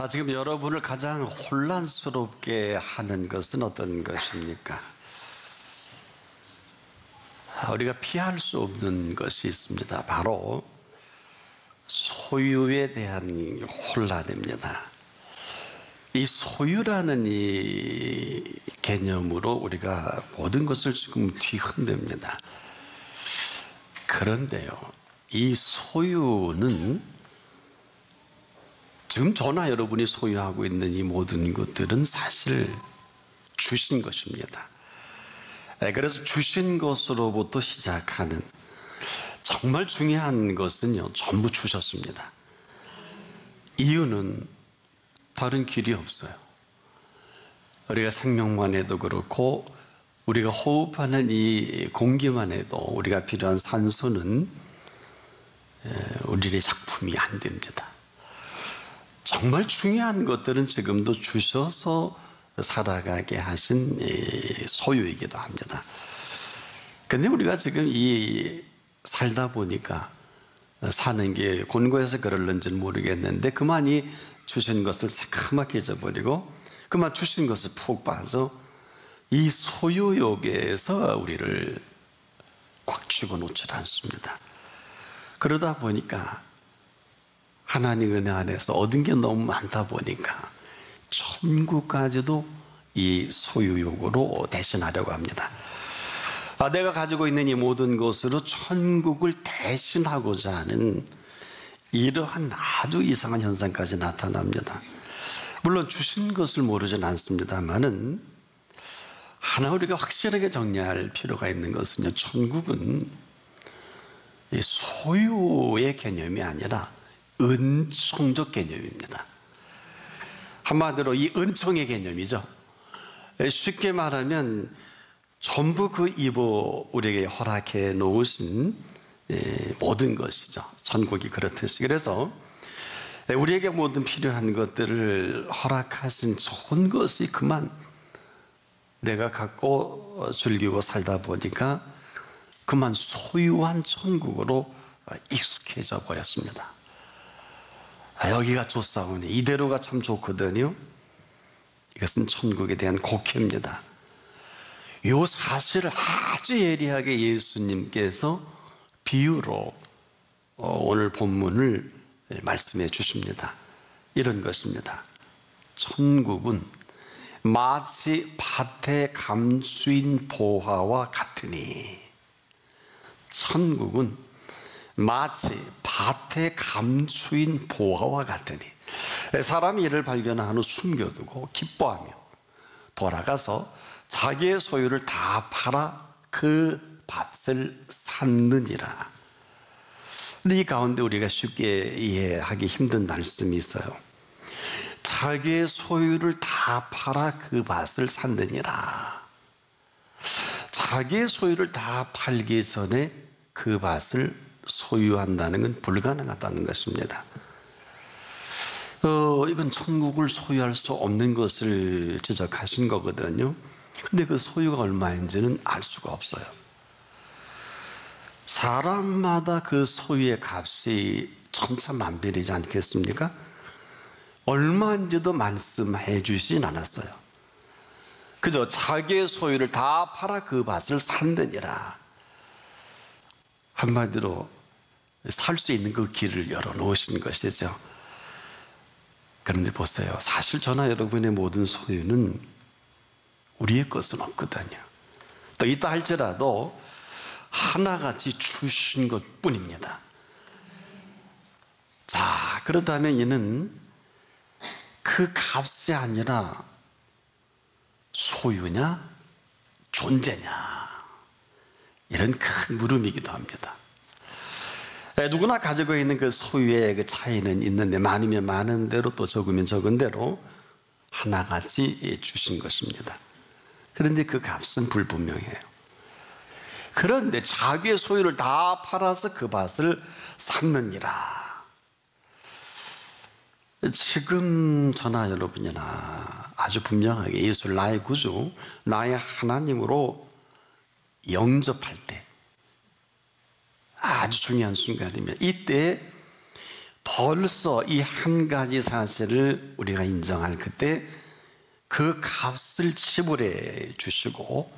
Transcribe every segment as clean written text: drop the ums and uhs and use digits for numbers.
지금 여러분을 가장 혼란스럽게 하는 것은 어떤 것입니까? 우리가 피할 수 없는 것이 있습니다. 바로 소유에 대한 혼란입니다. 이 소유라는 이 개념으로 우리가 모든 것을 지금 뒤흔듭니다. 그런데요, 이 소유는 지금 저나 여러분이 소유하고 있는 이 모든 것들은 사실 주신 것입니다. 그래서 주신 것으로부터 시작하는 정말 중요한 것은요, 전부 주셨습니다. 이유는 다른 길이 없어요. 우리가 생명만 해도 그렇고 우리가 호흡하는 이 공기만 해도 우리가 필요한 산소는 우리의 작품이 안 됩니다. 정말 중요한 것들은 지금도 주셔서 살아가게 하신 소유이기도 합니다. 근데 우리가 지금 살다 보니까 사는 게 곤고해서 그럴는지는 모르겠는데 그만 이 주신 것을 새카맣게 잊어버리고 그만 주신 것을 푹 빠져 이 소유욕에서 우리를 꽉 쥐고 놓질 않습니다. 그러다 보니까 하나님 은혜 안에서 얻은 게 너무 많다 보니까 천국까지도 이 소유욕으로 대신하려고 합니다. 내가 가지고 있는 이 모든 것으로 천국을 대신하고자 하는 이러한 아주 이상한 현상까지 나타납니다. 물론 주신 것을 모르진 않습니다만은 하나 우리가 확실하게 정리할 필요가 있는 것은요, 천국은 이 소유의 개념이 아니라 은총적 개념입니다. 한마디로 이 은총의 개념이죠. 쉽게 말하면 전부 그 입어 우리에게 허락해 놓으신 모든 것이죠. 천국이 그렇듯이. 그래서 우리에게 모든 필요한 것들을 허락하신 좋은 것이 그만 내가 갖고 즐기고 살다 보니까 그만 소유한 천국으로 익숙해져 버렸습니다. 여기가 좋사오니 이대로가 참 좋거든요. 이것은 천국에 대한 곡해입니다. 이 사실을 아주 예리하게 예수님께서 비유로 오늘 본문을 말씀해 주십니다. 이런 것입니다. 천국은 마치 밭에 감추인 보화와 같으니, 천국은 마치 밭에 감추인 보화와 같으니, 사람이 이를 발견한 후 숨겨두고 기뻐하며 돌아가서 자기의 소유를 다 팔아 그 밭을 샀느니라. 근데 이 가운데 우리가 쉽게 이해하기 힘든 말씀이 있어요. 자기의 소유를 다 팔아 그 밭을 샀느니라. 자기의 소유를 다 팔기 전에 그 밭을 소유한다는 건 불가능하다는 것입니다. 이건 천국을 소유할 수 없는 것을 지적하신 거거든요. 근데 그 소유가 얼마인지는 알 수가 없어요. 사람마다 그 소유의 값이 천차만별이지 않겠습니까? 얼마인지도 말씀해 주진 않았어요. 그저 자기의 소유를 다 팔아 그 밭을 산느니라. 한마디로 살 수 있는 그 길을 열어놓으신 것이죠. 그런데 보세요. 사실 저나 여러분의 모든 소유는 우리의 것은 없거든요. 또 있다 할지라도 하나같이 주신 것 뿐입니다. 자, 그렇다면 이는 그 값이 아니라 소유냐 존재냐, 이런 큰 물음이기도 합니다. 누구나 가지고 있는 그 소유의 그 차이는 있는데, 많으면 많은 대로 또 적으면 적은 대로 하나같이 주신 것입니다. 그런데 그 값은 불분명해요. 그런데 자기의 소유를 다 팔아서 그 밭을 샀느니라. 지금 저나 여러분이나 아주 분명하게 예수를 나의 구주, 나의 하나님으로 영접할 때 아주 중요한 순간이면, 이때 벌써 이 한 가지 사실을 우리가 인정할 그때 그 값을 지불해 주시고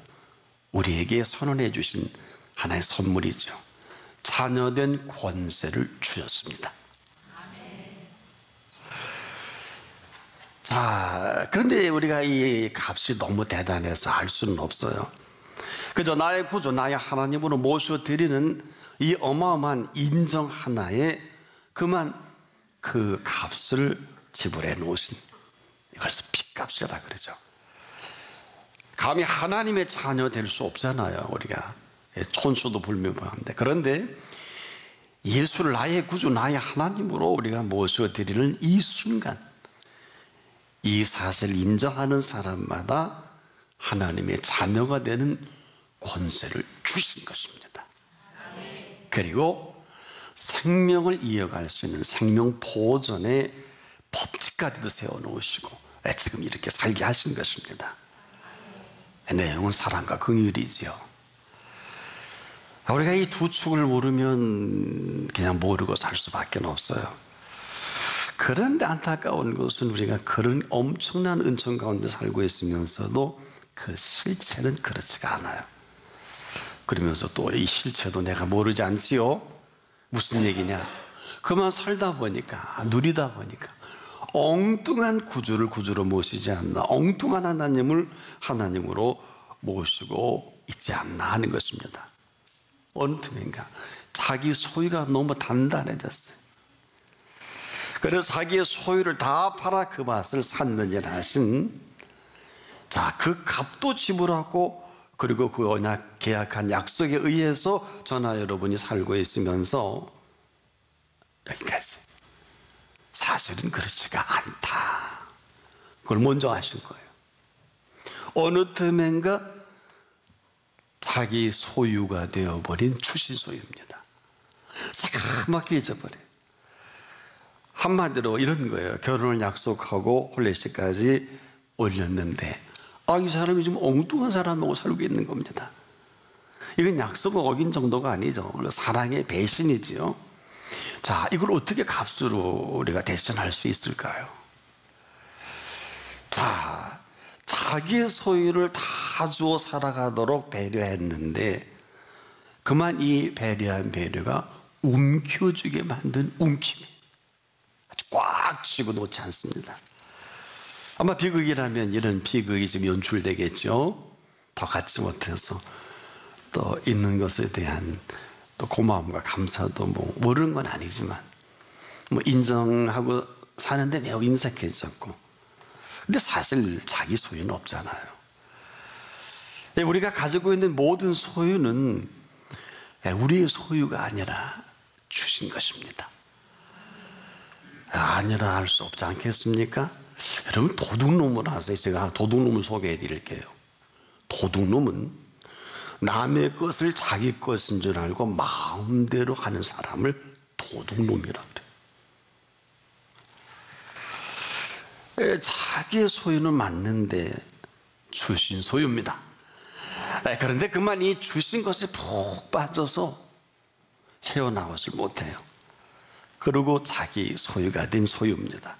우리에게 선언해 주신 하나의 선물이죠. 자녀된 권세를 주셨습니다. 자, 그런데 우리가 이 값이 너무 대단해서 알 수는 없어요. 그저 나의 구주, 나의 하나님으로 모셔드리는 이 어마어마한 인정 하나에 그만 그 값을 지불해 놓으신, 이것을 핏값이라 그러죠. 감히 하나님의 자녀 될 수 없잖아요. 우리가 촌수도 불명한데, 그런데 예수를 나의 구주, 나의 하나님으로 우리가 모셔드리는 이 순간, 이 사실을 인정하는 사람마다 하나님의 자녀가 되는 권세를 주신 것입니다. 그리고 생명을 이어갈 수 있는 생명 보존의 법칙까지도 세워놓으시고 지금 이렇게 살게 하신 것입니다. 내용은 사랑과 긍휼이지요. 우리가 이 두 축을 모르면 그냥 모르고 살 수밖에 없어요. 그런데 안타까운 것은 우리가 그런 엄청난 은총 가운데 살고 있으면서도 그 실체는 그렇지가 않아요. 그러면서 또 이 실체도 내가 모르지 않지요. 무슨 얘기냐? 그만 살다 보니까, 누리다 보니까 엉뚱한 구주를 구주로 모시지 않나, 엉뚱한 하나님을 하나님으로 모시고 있지 않나 하는 것입니다. 어느 틈인가 자기 소유가 너무 단단해졌어요. 그래서 자기의 소유를 다 팔아 그 맛을 샀느니라 하신, 자, 그 값도 지불하고 그리고 그 언약 계약한 약속에 의해서 저나 여러분이 살고 있으면서 여기까지. 사실은 그렇지가 않다. 그걸 먼저 아신 거예요. 어느 틈엔가 자기 소유가 되어버린 추신 소유입니다. 새까맣게 잊어버려요. 한마디로 이런 거예요. 결혼을 약속하고 혼례식까지 올렸는데 이 사람이 지금 엉뚱한 사람하고 살고 있는 겁니다. 이건 약속을 어긴 정도가 아니죠. 사랑의 배신이지요. 자, 이걸 어떻게 값으로 우리가 대신할 수 있을까요? 자, 자기의 소유를 다 주어 살아가도록 배려했는데 그만 이 배려한 배려가 움켜쥐게 만든 움킴이 아주 꽉 쥐고 놓지 않습니다. 아마 비극이라면 이런 비극이 지금 연출되겠죠. 더 갖지 못해서 또 있는 것에 대한 또 고마움과 감사도 뭐 모르는 건 아니지만 뭐 인정하고 사는데 매우 인색해졌고, 근데 사실 자기 소유는 없잖아요. 우리가 가지고 있는 모든 소유는 우리의 소유가 아니라 주신 것입니다. 아니라 할 수 없지 않겠습니까? 여러분, 도둑놈을 아세요? 제가 도둑놈을 소개해 드릴게요. 도둑놈은 남의 것을 자기 것인 줄 알고 마음대로 하는 사람을 도둑놈이라고 그래요. 자기의 소유는 맞는데 주신 소유입니다. 그런데 그만 이 주신 것에 푹 빠져서 헤어나오질 못해요. 그리고 자기 소유가 된 소유입니다.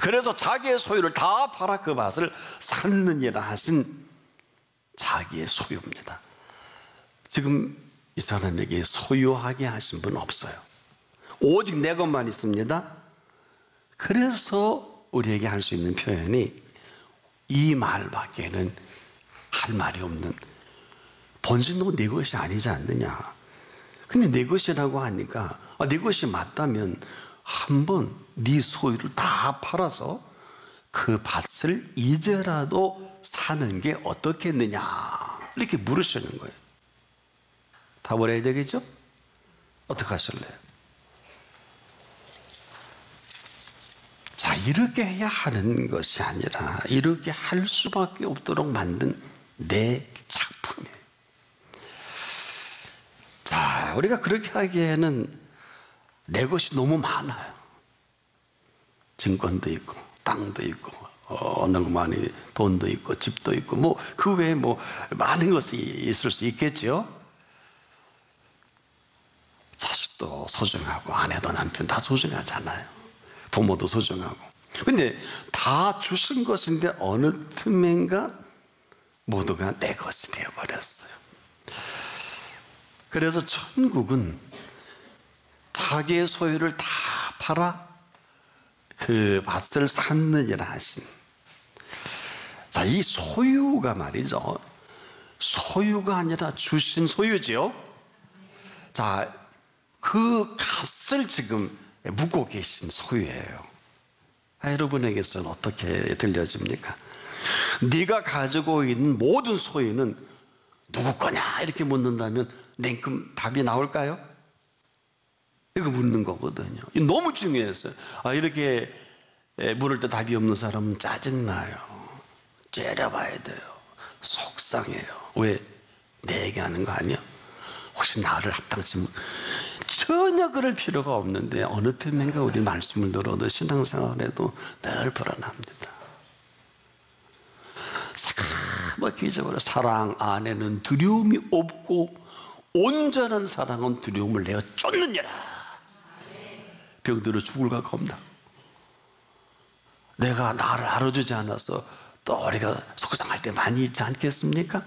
그래서 자기의 소유를 다 팔아 그 밭을 샀느니라 하신 자기의 소유입니다. 지금 이 사람에게 소유하게 하신 분은 없어요. 오직 내 것만 있습니다. 그래서 우리에게 할 수 있는 표현이 이 말밖에는 할 말이 없는, 번신도 내 것이 아니지 않느냐. 근데 내 것이라고 하니까 내 것이 맞다면 한번 네 소유를 다 팔아서 그 밭을 이제라도 사는 게 어떻겠느냐 이렇게 물으시는 거예요. 답을 해야 되겠죠? 어떻게 하실래요? 자, 이렇게 해야 하는 것이 아니라 이렇게 할 수밖에 없도록 만든 내 작품이에요. 자, 우리가 그렇게 하기에는 내 것이 너무 많아요. 증권도 있고 땅도 있고 많이 돈도 있고 집도 있고 뭐 그 외에 뭐 많은 것이 있을 수 있겠죠. 자식도 소중하고 아내도 남편 다 소중하잖아요. 부모도 소중하고. 근데 다 주신 것인데 어느 틈엔가 모두가 내 것이 되어버렸어요. 그래서 천국은 자기의 소유를 다 팔아 그 밭을 샀느니라 하신. 자, 이 소유가 말이죠. 소유가 아니라 주신 소유지요. 자, 그 값을 지금 묻고 계신 소유예요. 여러분에게서는 어떻게 들려집니까? 네가 가지고 있는 모든 소유는 누구 거냐 이렇게 묻는다면 냉큼 답이 나올까요? 이거 묻는 거거든요. 너무 중요했어요. 이렇게 물을 때 답이 없는 사람은 짜증나요. 째려봐야 돼요. 속상해요. 왜? 내 얘기하는 거 아니야? 혹시 나를 합당치 전혀 그럴 필요가 없는데 어느 틈엔가 우리 말씀을 들어도 신앙생활에도 늘 불안합니다. 새까맣게 잊어버려. 사랑 안에는 두려움이 없고 온전한 사랑은 두려움을 내어 쫓느니라. 병들어 죽을까 겁나. 내가 나를 알아주지 않아서 또 우리가 속상할 때 많이 있지 않겠습니까?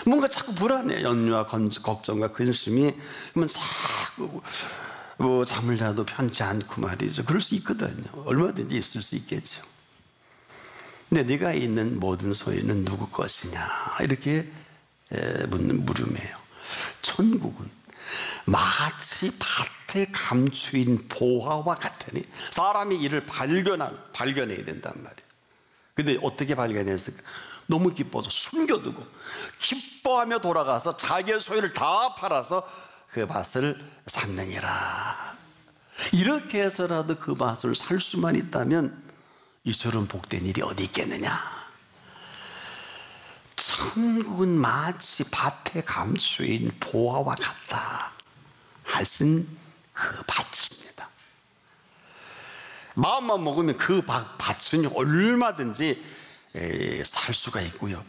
뭔가 자꾸 불안해. 염려와 걱정과 근심이 그러면 자꾸 잠을 자도 편치 않고 말이죠. 그럴 수 있거든요. 얼마든지 있을 수 있겠죠. 근데 네가 있는 모든 소유는 누구 것이냐 이렇게 묻는 물음이에요. 천국은 마치 밭에 감추인 보화와 같으니 사람이 이를 발견해야 된단 말이에요. 근데 어떻게 발견했을까? 너무 기뻐서 숨겨두고 기뻐하며 돌아가서 자기의 소유를 다 팔아서 그 밭을 샀느니라. 이렇게 해서라도 그 밭을 살 수만 있다면 이처럼 복된 일이 어디 있겠느냐. 천국은 마치 밭에 감추인 보화와 같다 하신 그 밭입니다. 마음만 먹으면 그 밭은 얼마든지 살 수가 있고요.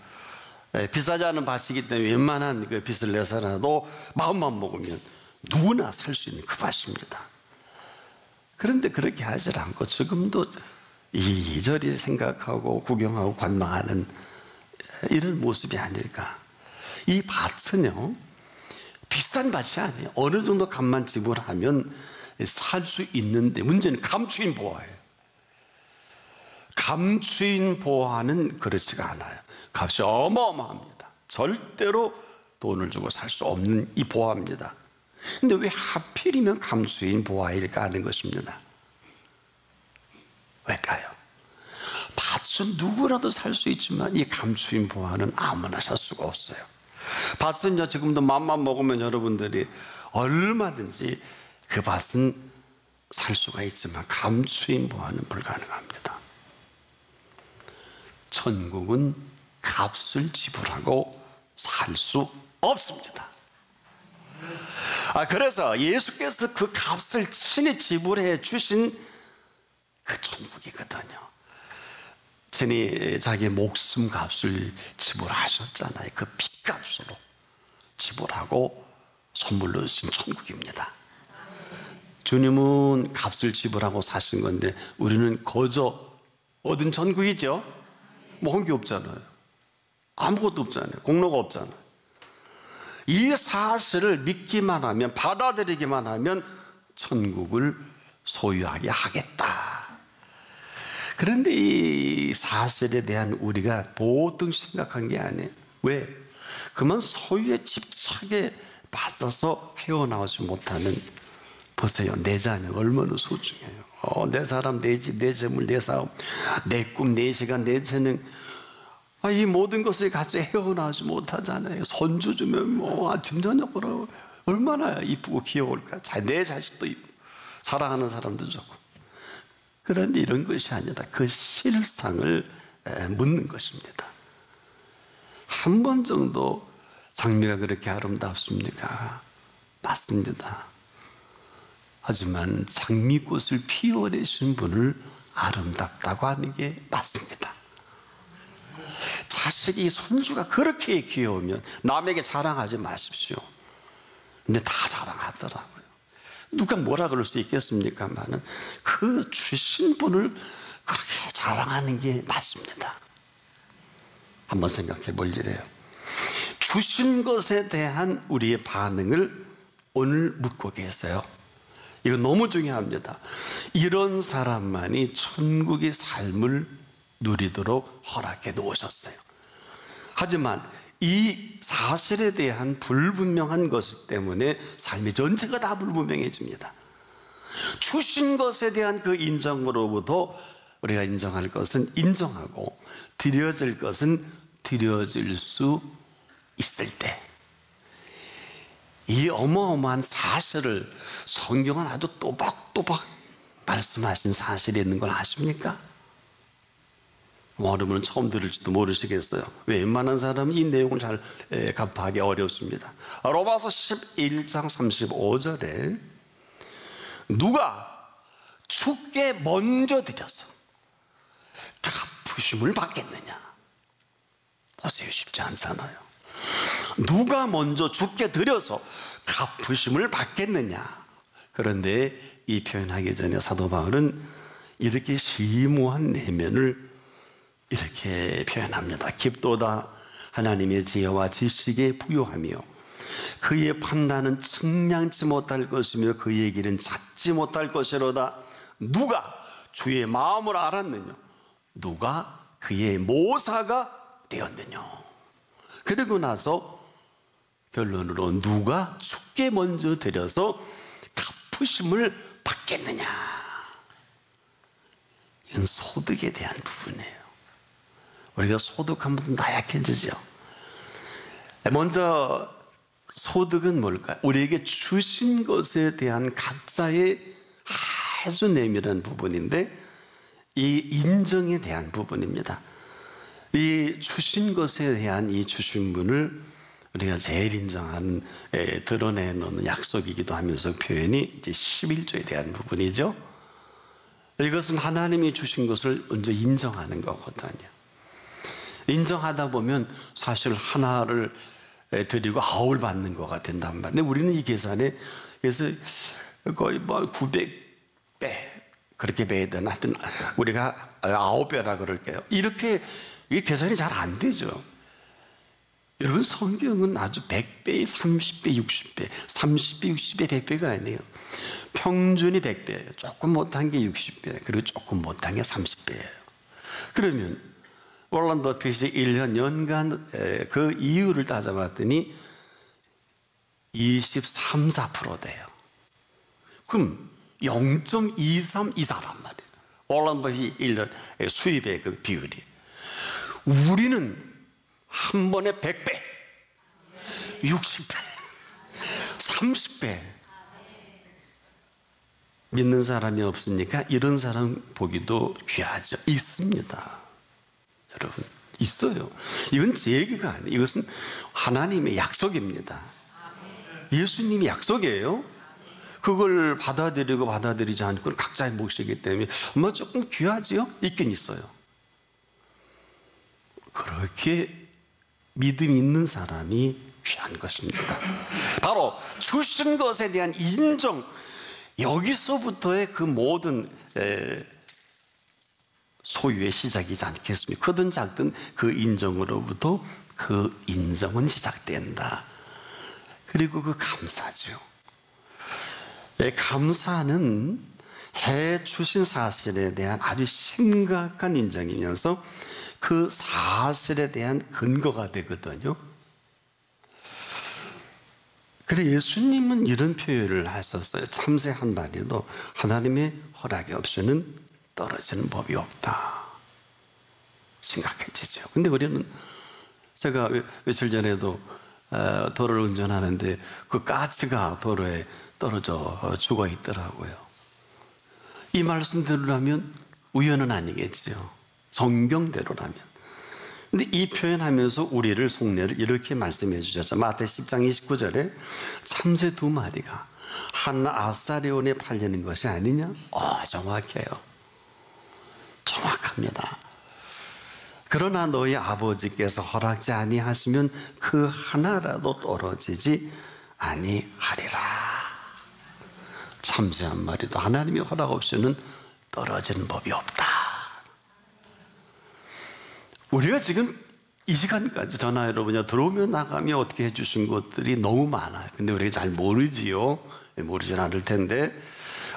비싸지 않은 밭이기 때문에 웬만한 그 빚을 내서라도 마음만 먹으면 누구나 살 수 있는 그 밭입니다. 그런데 그렇게 하지 않고 지금도 이리저리 생각하고 구경하고 관망하는 이런 모습이 아닐까. 이 밭은요 비싼 밭이 아니에요. 어느 정도 값만 지불하면 살 수 있는데 문제는 감추인 보화예요. 감추인 보화는 그렇지가 않아요. 값이 어마어마합니다. 절대로 돈을 주고 살 수 없는 이 보화입니다. 근데 왜 하필이면 감추인 보화일까 하는 것입니다. 왜일까요? 밭은 누구라도 살 수 있지만 이 감추인 보화는 아무나 살 수가 없어요. 밭은요 지금도 맘만 먹으면 여러분들이 얼마든지 그 밭은 살 수가 있지만 감추인 보화는 불가능합니다. 천국은 값을 지불하고 살 수 없습니다. 그래서 예수께서 그 값을 친히 지불해 주신 그 천국이거든요. 친히 자기의 목숨 값을 지불하셨잖아요. 그 핏값으로 지불하고 선물로 주신 천국입니다. 주님은 값을 지불하고 사신 건데 우리는 거저 얻은 천국이죠. 뭐 한 게 없잖아요. 아무것도 없잖아요. 공로가 없잖아요. 이 사실을 믿기만 하면, 받아들이기만 하면 천국을 소유하게 하겠다. 그런데 이 사실에 대한 우리가 보통 심각한 게 아니에요. 왜? 그만 소유에 집착에 빠져서 헤어나오지 못하는, 보세요. 내 자녀 얼마나 소중해요. 내 사람, 내 집, 내 재물, 내 사업, 내 꿈, 내 시간, 내 재능, 이 모든 것을 같이 헤어나오지 못하잖아요. 손주 주면 뭐 아침 저녁으로 얼마나 이쁘고 귀여울까. 내 자식도 이쁘고 사랑하는 사람도 좋고. 그런데 이런 것이 아니라 그 실상을 묻는 것입니다. 한 번 정도 장미가 그렇게 아름답습니까? 맞습니다. 하지만 장미꽃을 피워내신 분을 아름답다고 하는 게 맞습니다. 자식이, 손주가 그렇게 귀여우면 남에게 자랑하지 마십시오. 근데 다 자랑하더라고요. 누가 뭐라 그럴 수 있겠습니까만은 그 주신 분을 그렇게 자랑하는 게 맞습니다. 한번 생각해 볼 일이에요. 주신 것에 대한 우리의 반응을 오늘 묻고 계세요. 이거 너무 중요합니다. 이런 사람만이 천국의 삶을 누리도록 허락해 놓으셨어요. 하지만 이 사실에 대한 불분명한 것 때문에 삶의 전체가 다 불분명해집니다. 주신 것에 대한 그 인정으로부터 우리가 인정할 것은 인정하고 드려질 것은 드려질 수 있을 때, 이 어마어마한 사실을 성경은 아주 또박또박 말씀하신 사실이 있는 걸 아십니까? 여러분은 처음 들을지도 모르시겠어요. 웬만한 사람은 이 내용을 잘 간파하기 어렵습니다. 로마서 11장 35절에 누가 주께 먼저 드려서 갚으심을 받겠느냐. 보세요, 쉽지 않잖아요. 누가 먼저 주께 드려서 갚으심을 받겠느냐. 그런데 이 표현하기 전에 사도 바울은 이렇게 심오한 내면을 이렇게 표현합니다. 깊도다 하나님의 지혜와 지식에 부요하며 그의 판단은 측량치 못할 것이며 그의 길은 찾지 못할 것이로다. 누가 주의 마음을 알았느냐. 누가 그의 모사가 되었느냐. 그리고 나서 결론으로 누가 주께 먼저 드려서 갚으심을 받겠느냐. 이건 소득에 대한 부분이에요. 우리가 소득하면 나약해지죠. 먼저 소득은 뭘까요? 우리에게 주신 것에 대한 각자의 아주 내밀한 부분인데 이 인정에 대한 부분입니다. 이 주신 것에 대한 이 주신 분을 우리가 제일 인정한 드러내놓는 약속이기도 하면서 표현이 이제 11조에 대한 부분이죠. 이것은 하나님이 주신 것을 먼저 인정하는 거거든요. 인정하다 보면 사실 하나를 드리고 9을 받는 거가 된단 말이에요. 근데 우리는 이 계산에 그래서 거의 뭐 900배 그렇게 배야 되나. 하여튼 우리가 9배라 그럴게요. 이렇게 이 계산이 잘 안 되죠. 여러분, 성경은 아주 100배, 30배, 60배, 30배, 60배, 100배가 아니에요. 평균이 100배예요. 조금 못한 게 60배, 그리고 조금 못한 게 30배예요. 그러면 월런 버핏이 1년 연간 그 이유를 따져봤더니 23, 4% 돼요. 그럼 0.2324란 말이에요. 월런 버핏이 1년 수입의 그 비율이. 우리는 한 번에 100배, 60배, 30배. 믿는 사람이 없으니까 이런 사람 보기도 귀하죠. 있습니다. 여러분, 있어요. 이건 제 얘기가 아니에요. 이것은 하나님의 약속입니다. 예수님이 약속이에요. 그걸 받아들이고 받아들이지 않고 각자의 몫이기 때문에 뭐 조금 귀하지요? 있긴 있어요. 그렇게 믿음 있는 사람이 귀한 것입니다. 바로 주신 것에 대한 인정, 여기서부터의 그 모든 소유의 시작이지 않겠습니까? 크든 작든 그 인정으로부터 그 인정은 시작된다. 그리고 그 감사죠. 감사는 해 주신 사실에 대한 아주 심각한 인정이면서 그 사실에 대한 근거가 되거든요. 그래 예수님은 이런 표현을 하셨어요. 참새 한 마리도 하나님의 허락이 없이는 떨어지는 법이 없다. 심각해지죠. 근데 우리는, 제가 며칠 전에도 도로를 운전하는데 그 가스가 도로에 떨어져 죽어 있더라고요. 이 말씀대로라면 우연은 아니겠죠. 성경대로라면. 근데 이 표현하면서 우리를 속내를 이렇게 말씀해 주셨죠. 마태 10장 29절에 참새 2마리가 한 아사리온에 팔리는 것이 아니냐? 정확해요. 정확합니다. 그러나 너희 아버지께서 허락지 아니하시면 그 하나라도 떨어지지 아니하리라. 참새 한 마리도 하나님의 허락 없이는 떨어지는 법이 없다. 우리가 지금 이 시간까지 전화 여러분이 들어오며 나가며 어떻게 해주신 것들이 너무 많아요. 근데 우리가 잘 모르지요. 모르진 않을 텐데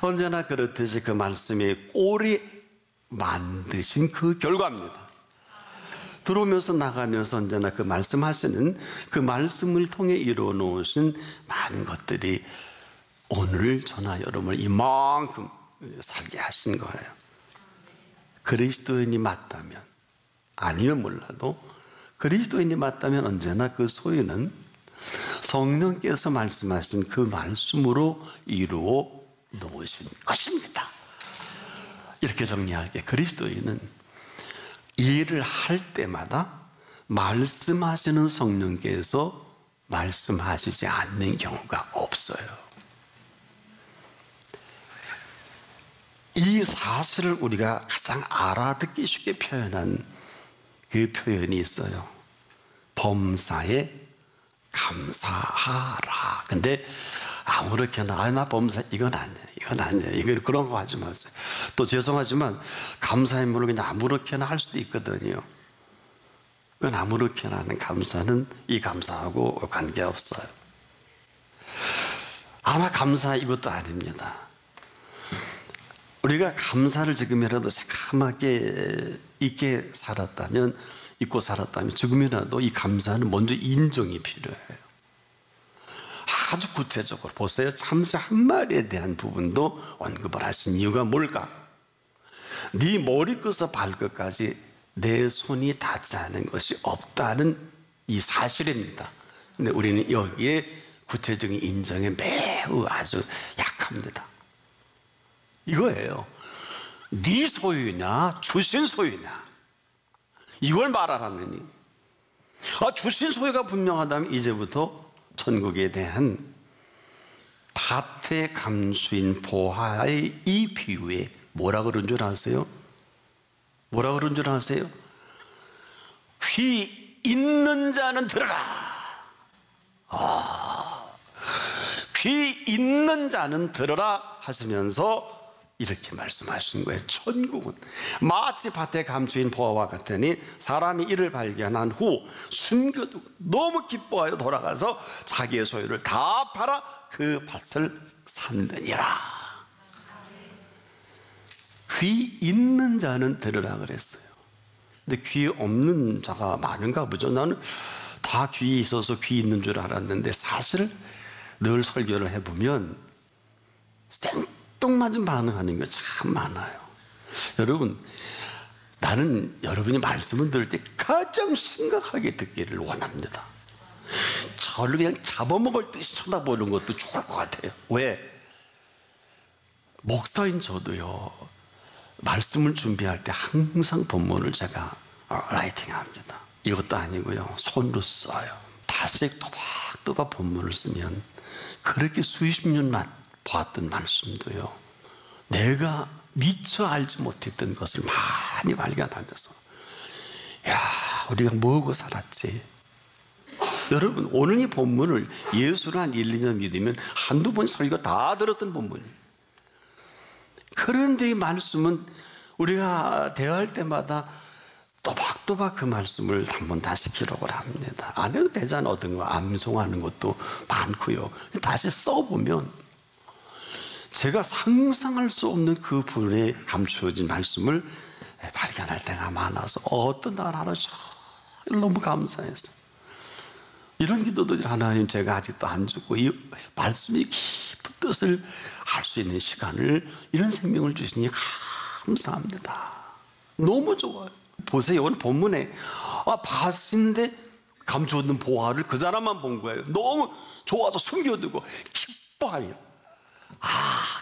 언제나 그렇듯이 그 말씀이 꼴이 만드신 그 결과입니다. 들어오면서 나가면서 언제나 그 말씀하시는 그 말씀을 통해 이루어 놓으신 많은 것들이 오늘 저나 여러분을 이만큼 살게 하신 거예요. 그리스도인이 맞다면, 아니면 몰라도 그리스도인이 맞다면 언제나 그 소유는 성령께서 말씀하신 그 말씀으로 이루어 놓으신 것입니다. 이렇게 정리할게. 그리스도인은 일을 할 때마다 말씀하시는 성령께서 말씀하시지 않는 경우가 없어요. 이 사실을 우리가 가장 알아듣기 쉽게 표현한 그 표현이 있어요. 범사에 감사하라. 근데 아무렇게나 나 범사 이건 아니에요. 이건 그런 거 하지 마세요. 또 죄송하지만 감사의 물을 그냥 아무렇게나 할 수도 있거든요. 그건 아무렇게나 하는 감사는 이 감사하고 관계없어요. 나 감사 이것도 아닙니다. 우리가 감사를 지금이라도 새카맣게 잊고 살았다면 지금이라도 이 감사는 먼저 인정이 필요해요. 아주 구체적으로 보세요. 참새 한 마리에 대한 부분도 언급을 하신 이유가 뭘까? 네 머리끝에서 발끝까지 내 손이 닿지 않은 것이 없다는 이 사실입니다. 근데 우리는 여기에 구체적인 인정에 매우 아주 약합니다. 이거예요. 네 소유냐 주신 소유냐 이걸 말하라느니, 주신 소유가 분명하다면 이제부터 천국에 대한 밭의 감수인 보화의 이 비유에 뭐라 그런 줄 아세요? 뭐라 그런 줄 아세요? 귀 있는 자는 들으라. 귀 있는 자는 들으라 하시면서 이렇게 말씀하신 거예요. 천국은 마치 밭의 감추인 보화와 같으니 사람이 이를 발견한 후 숨겨두고 너무 기뻐하여 돌아가서 자기의 소유를 다 팔아 그 밭을 샀느니라. 귀 있는 자는 들으라 그랬어요. 근데 귀 없는 자가 많은가 보죠. 나는 다 귀 있어서 귀 있는 줄 알았는데 사실 늘 설교를 해보면 생뚱맞은 반응하는 게 참 많아요. 여러분, 나는 여러분이 말씀을 들을 때 가장 심각하게 듣기를 원합니다. 저를 그냥 잡아먹을 듯이 쳐다보는 것도 좋을 것 같아요. 왜? 목사인 저도요, 말씀을 준비할 때 항상 본문을 제가 라이팅합니다. 이것도 아니고요, 손으로 써요. 다시 또박또박 본문을 쓰면 그렇게 수십 년 봤던 말씀도요, 내가 미처 알지 못했던 것을 많이 발견하면서, 야, 우리가 뭐하고 살았지? 여러분, 오늘 이 본문을 예수를 한 1, 2년 믿으면 한두 번 설교 다 들었던 본문이에요. 그런데 이 말씀은 우리가 대화할 때마다 또박또박 그 말씀을 한번 다시 기록을 합니다. 안 해도 되잖아. 어떤 거 암송하는 것도 많고요. 다시 써보면 제가 상상할 수 없는 그 분에 감추어진 말씀을 발견할 때가 많아서 어떤 날 하루 종일 너무 감사해서 이런 기도들, 하나님 제가 아직도 안 죽고 이 말씀이 깊은 뜻을 알 수 있는 시간을, 이런 생명을 주시니 감사합니다. 너무 좋아요. 보세요. 오늘 본문에 밭인데 감추어둔 보화를 그 사람만 본 거예요. 너무 좋아서 숨겨두고 기뻐하여,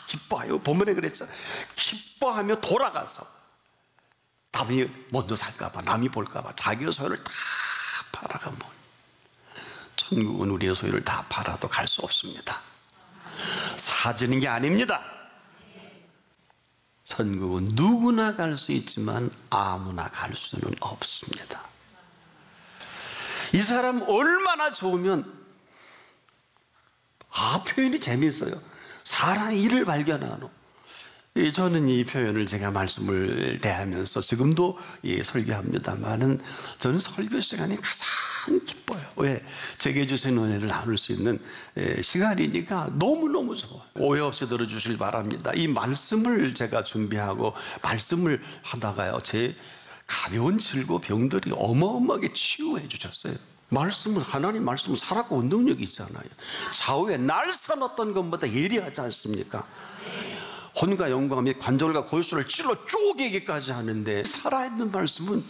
기뻐하여, 본문에 그랬죠. 기뻐하며 돌아가서 남이 먼저 살까봐, 남이 볼까봐 자기의 소유를 다 팔아가면, 천국은 우리의 소유를 다 팔아도 갈 수 없습니다. 사지는 게 아닙니다. 천국은 누구나 갈 수 있지만 아무나 갈 수는 없습니다. 이 사람 얼마나 좋으면, 표현이 재미있어요. 사랑의 일을 발견하노. 저는 이 표현을 제가 말씀을 대하면서 지금도 설교합니다만은 저는 설교 시간이 가장 기뻐요. 왜? 제게 주신 은혜를 나눌 수 있는 시간이니까 너무너무 좋아요. 오해 없이 들어주실 바랍니다. 이 말씀을 제가 준비하고 말씀을 하다가요, 제 가벼운 질고 병들이 어마어마하게 치유해 주셨어요. 말씀은, 하나님 말씀은 살았고 운동력이 있잖아요. 좌우에 날선 어떤 것보다 예리하지 않습니까? 혼과 영과 및 관절과 골수를 찔러 쪼개기까지 하는데, 살아있는 말씀은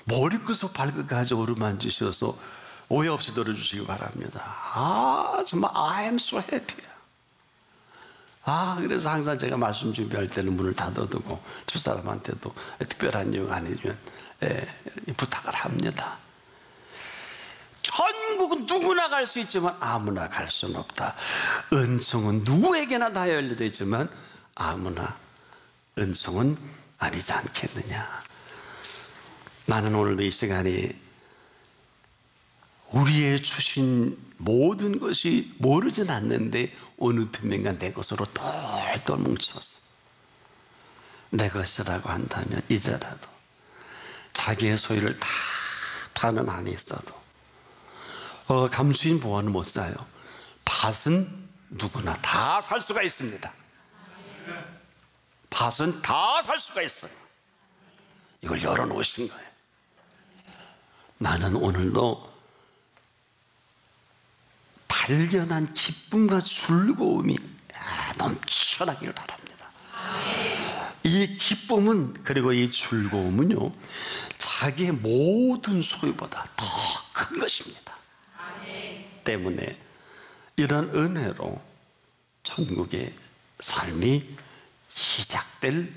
머리끝부터 발끝까지 어루만지셔서 오해 없이 들어주시기 바랍니다. 정말 I am so happy. 그래서 항상 제가 말씀 준비할 때는 문을 닫아두고 두 사람한테도 특별한 내용 아니면 부탁을 합니다. 천국은 누구나 갈 수 있지만 아무나 갈 수는 없다. 은총은 누구에게나 다 열려져 있지만 아무나 은총은 아니지 않겠느냐. 나는 오늘도 이 시간이 우리의 주신 모든 것이 모르진 않는데 어느 틈엔가 내 것으로 똘똘 뭉쳤어. 내 것이라고 한다면 이제라도 자기의 소유를 다 파는 안에 있어도 감추인 보화는 못 사요. 밭은 누구나 다 살 수가 있습니다. 밭은 다 살 수가 있어요. 이걸 열어놓으신 거예요. 나는 오늘도 발견한 기쁨과 즐거움이 넘쳐나기를 바랍니다. 이 기쁨은, 그리고 이 즐거움은요, 자기의 모든 소유보다 더 큰 것입니다. 때문에 이런 은혜로 천국의 삶이 시작될